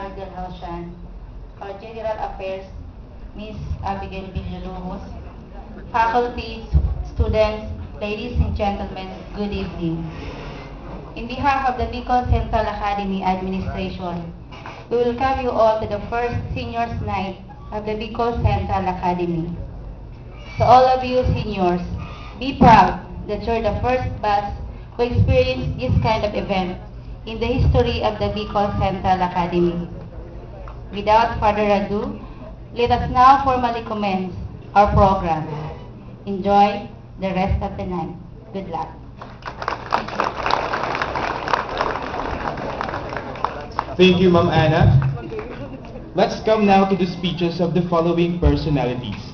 Abigail Haushan, our General Affairs, Ms. Abigail Villalobos, faculty, students, ladies and gentlemen, good evening. In behalf of the Bicol Central Academy Administration, we welcome you all to the first Seniors Night of the Bicol Central Academy. To all of you seniors, be proud that you're the first batch who experienced this kind of event in the history of the Bicol Central Academy. Without further ado, let us now formally commence our program. Enjoy the rest of the night. Good luck. Thank you, Ma'am Anna. Let's come now to the speeches of the following personalities.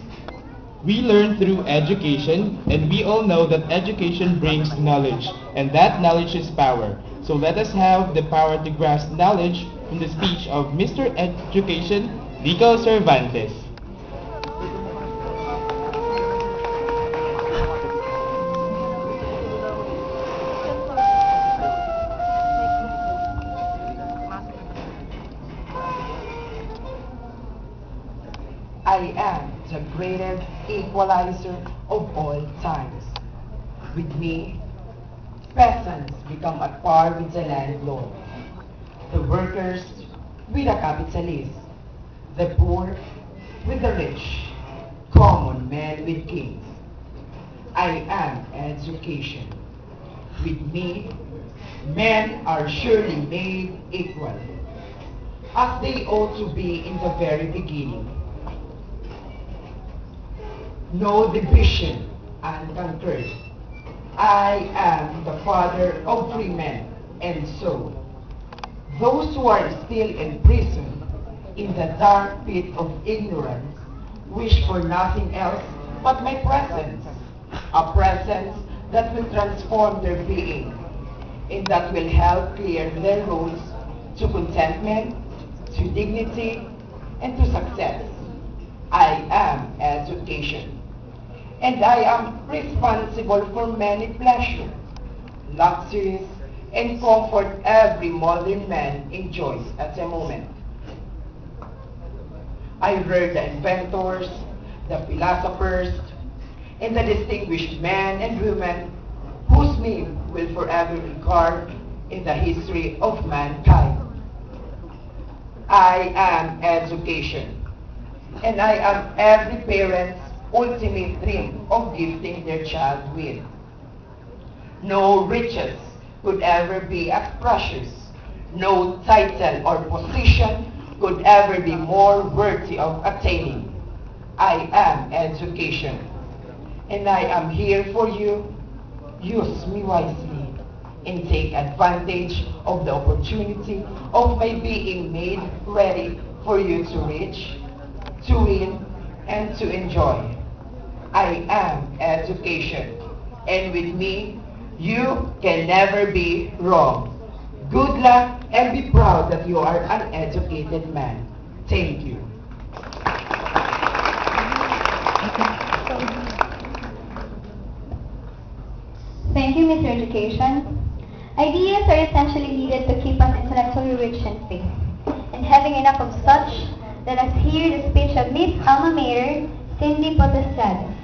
We learn through education, and we all know that education brings knowledge, and that knowledge is power. So let us have the power to grasp knowledge from the speech of Mr. Education, Vico Cervantes. I am the greatest equalizer of all times. With me, peasants become at par with the landlord, the workers with the capitalists, the poor with the rich, common men with kings. I am education. With me, men are surely made equal, as they ought to be in the very beginning. No division unconquered. I am the father of free men, and so those who are still imprisoned in the dark pit of ignorance wish for nothing else but my presence, a presence that will transform their being, and that will help clear their roads to contentment, to dignity, and to success. I am education. And I am responsible for many pleasures, luxuries, and comfort every modern man enjoys at a moment. I heard the inventors, the philosophers, and the distinguished men and women whose name will forever be carved in the history of mankind. I am education, and I am every parent's ultimate dream of gifting their child with. No riches could ever be as precious. No title or position could ever be more worthy of attaining. I am education, and I am here for you. Use me wisely and take advantage of the opportunity of my being made ready for you to reach, to win, and to enjoy. I am education, and with me, you can never be wrong. Good luck, and be proud that you are an educated man. Thank you. Thank you, Mr. Education. Ideas are essentially needed to keep us intellectually rich and free. And having enough of such, let us hear the speech of Miss Alma Mater, Cindy Potestado.